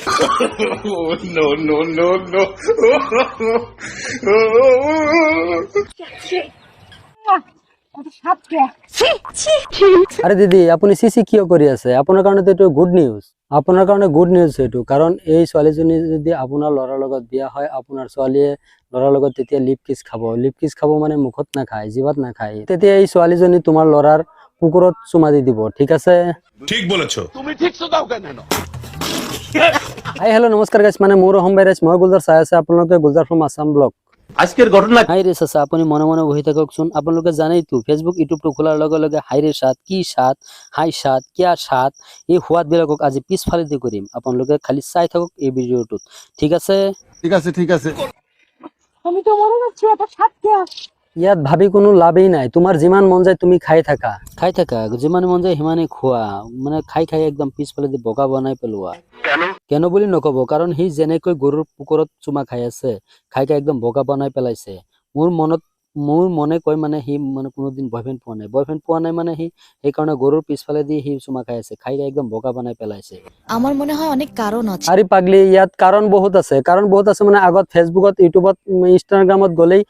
Oh, no, no, no, no. আরে দিদি আপুনি চিচি কিয় কৰি আছে? আপোনাৰ কাৰণে তো এইটো গুড নিউজ। আপোনাৰ কাৰণে গুড নিউজ এইটো, কাৰণ এই ছোৱালীজনী যদি আপোনাৰ ল'ৰাৰ লগত বিয়া হয়, আপোনাৰ ছোৱালীয়ে ল'ৰাৰ লগত তেতিয়া লিপ কিছ খাব। লিপ কিছ খাব মানে মুখত নাখায়, জিভাত নাখায়। তেতিয়া এই ছোৱালীজনী তোমাৰ ল'ৰাৰ কুকুৰত চুমা দি দিব, ঠিক আছে? ঠিক বলেছো তুমি, ঠিক দাও কেন? হাই হেল্ল' নমস্কাৰ গাইছ, মানে মোৰ অহম ভাইৰাছ, মই গুলজাৰ চাই আছে আপোনালোকে গুলজাৰ ফ্ৰম আছাম ব্লগ। আজকের ঘটনা হাই রে চাচা, আপুনি মনে মনে বহি থাককচোন। আপোনালোকে জানেইতো ফেচবুক ইউটিউবটো খোলাৰ লগে লগে হাই ৰে সাত, কি সাত, হাই সাত, কিয়া সাত, এই সোৱাদবিলাকক আজি পিছফালে দি কৰিম। আপোনালোকে খালি চাই থাকক এই ভিডিঅ'টোত, ঠিক আছে? ঠিক আছে। আমি তো মনে হচ্ছে এটা সাতটা। ইয়াত ভাবি কোনো লাভেই নাই। তোমাৰ যিমান মন যায় তুমি খাই থাকা, যিমান মন যায় সিমানেই খোৱা। মানে খাই খাই একদম পিছফালে দি বগা বনাই পেলোৱা। কেন বুলি নকব, কাৰণ সি যেনেকৈ গৰুৰ পুকুৰত চুমা খাই আছে, খাই খাই একদম বগা বনাই পেলাইছে। মোৰ মনে কয় মানে সি মানে কোনোদিন বয়ফ্ৰেণ্ড পোৱা নাই মানে সি সেইকাৰণে গৰুৰ পিছফালে দি সি চুমা খাই আছে, খাই খাই একদম বগা বনাই পেলাইছে। আমার মনে হয় অনেক কারণ আছে। আরে পাগলি, ইয়াত কাৰণ বহুত আছে মানে আগত ফেচবুকত, ইউটিউবত, ইনষ্টাগ্ৰামত গলেই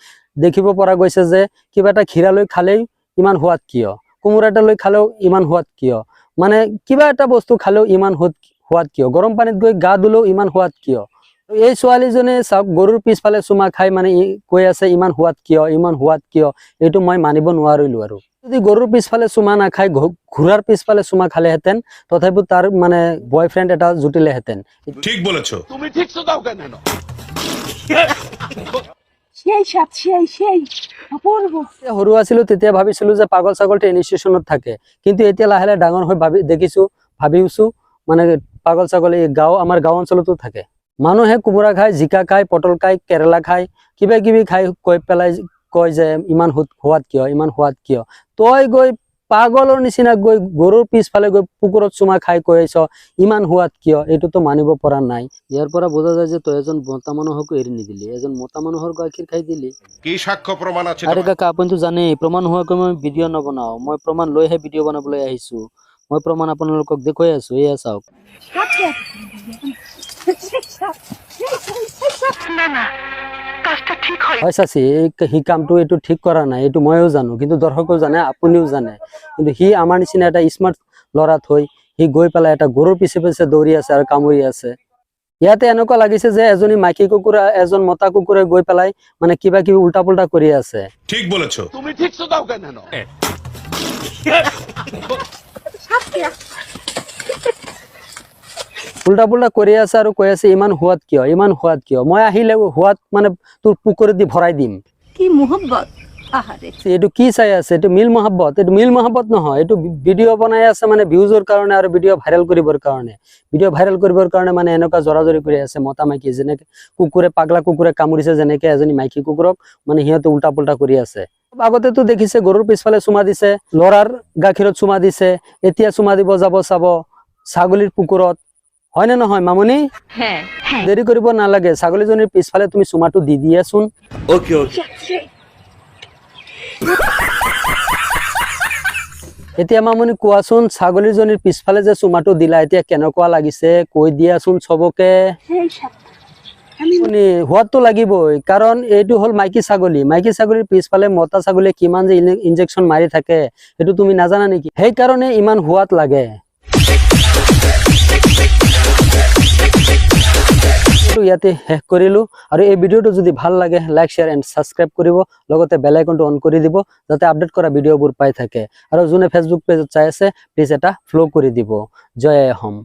দেখিব পৰা গৈছে যে কিবা এটা ক্ষীৰা লৈ খালেই ইমান সোৱাদ কিয়, কোমোৰা এটা লৈ খালেও ইমান সোৱাদ কিয়, মানে কিবা এটা বস্তু খালেও ইমান সোৱাদ কিয়, গৰম পানীত গৈ গা ধুলেও ইমান সোৱাদ কিয়। এই ছোৱালীজনী চাওক, গৰুৰ পিছফালে চুমা খাই মানে কৈ আছে ইমান সোৱাদ কিয়। এইটো মই মানিব নোৱাৰিলো। আৰু যদি গৰুৰ পিছফালে চুমা নাখাই ঘোঁৰাৰ পিছফালে চুমা খালেহেঁতেন, তথাপিও তাৰ মানে বয়ফ্ৰেণ্ড এটা জুটিলেহেঁতেন। ঠিক বলেছো তুমি, ঠিক দাও কেন? সেই সাত, সেই অপূর্ব। সৰু আছিলো তেতিয়া ভাবিছিলো যে পাগল ছাগল ট্ৰেইন ষ্টেচনত থাকে, কিন্তু এতিয়া লাহে লাহে ডাঙৰ হৈ ভাবিছো মানে পাগল ছাগল এই আমাৰ গাঁও অঞ্চলতো থাকে। মানুহে কোমোৰা খায়, জিকা খায়, পটল খায়, কেৰেলা খায়, কিবা কিবি খাই কয় যে ইমান সোৱাদ কিয়। তই গৈ পাগলৰ নিচিনা গৈ গৰুৰ পিছফালে গৈ পুকুৰত চুমা খাই কৈ আছ ইমান সোৱাদ কিয়। এইটোতো মানিব পৰা নাই। ইয়াৰ পৰা বোঝা যায় যে তই এজন মতা মানুহকো এৰি নিদিলি, এজন মতা মানুহৰ গাখীৰ খাই দিলি। কি সাক্ষ্য প্রমাণ আছে? আরে কাকা, আপুনিতো জানেই প্ৰমাণ হোৱাকৈ মই ভিডিঅ' নবনাও। মই প্ৰমাণ লৈহে ভিডিঅ' বনাবলৈ আহিছো। মই প্ৰমাণ আপোনালোকক দেখুৱাই আছো, এয়া চাওক। হয় চাচি, সি কামটো এইটো ঠিক কৰা নাই, এইটো ময়ো জানো, কিন্তু দৰ্শকেও জানে, আপুনিও জানে। কিন্তু সি আমাৰ নিচিনা এটা স্মাৰ্ট ল'ৰা থৈ সি গৈ পেলাই এটা গৰুৰ পিছে পিছে দৌৰি আছে আৰু কামুৰি আছে। ইয়াতে এনেকুৱা লাগিছে যে এজনী মাইকী কুকুৰা, এজন মতা কুকুৰে গৈ পেলাই মানে কিবা কিবি উল্টা পুল্টা কৰি আছে। ঠিক বলেছো তুমি, ঠিক দাও কেন? উল্টা পুল্টা কৰি আছে আৰু কৈ আছে ইমান সোৱাদ কিয়। মই আহিলে সোৱাদ মানে তোৰ পুকুৰত দি ভৰাই দিম। কি মোহব্বত। এইটো কি চাই আছে? এইটো মিল মহাব্বত। এইটো মিল মহাব্বত নহয়, এইটো ভিডিঅ' বনাই আছে মানে ভিউজৰ কাৰণে আৰু ভিডিঅ' ভাইৰেল কৰিবৰ কাৰণে মানে এনেকুৱা জৰাজৰি কৰি আছে মতা মাইকী। যেনেকে পাগলা কুকুৰে কামুৰিছে, যেনেকে এজনী মাইকী কুকুৰক মানে সিহঁতে উল্টা পুল্টা কৰি আছে। আগতেতো দেখিছে গৰুৰ পিছফালে চুমা দিছে, ল'ৰাৰ গাখীৰত চুমা দিছে, এতিয়া চুমা দিব যাব চাব ছাগলীৰ পুকুৰত। হয় নে নহয় মামনি? দেৰি কৰিব নালাগে, ছাগলীজনীৰ পিছফালে তুমি চুমাটো দি দিয়াচোন। এতিয়া মামনি কোৱাচোন, ছাগলীজনীৰ পিছফালে যে চুমাটো দিলা এতিয়া কেনেকুৱা লাগিছে কৈ দিয়াচোন চবকে। সোৱাদটো লাগিবই, কাৰণ এইটো হ'ল মাইকী ছাগলীৰ পিছফালে মতা ছাগলীয়ে কিমান যে ইনজেকশ্যন মাৰি থাকে সেইটো তুমি নাজানা নেকি? সেইকাৰণে ইমান সোৱাদ লাগে। ইয়াতে শেষ কৰিলো। আৰু এই ভিডিঅ'টো যদি ভাল লাগে লাইক, শ্বেয়াৰ এণ্ড ছাবস্ক্ৰাইব কৰিব, লগতে বেল আইকনটো অন কৰি দিব যাতে আপডেট কৰা ভিডিঅ'বোৰ পাই থাকে। আৰু যোনে ফেচবুক পেজত চাই আছে প্লিজ এটা ফ'ল' কৰি দিব। জয় অসম।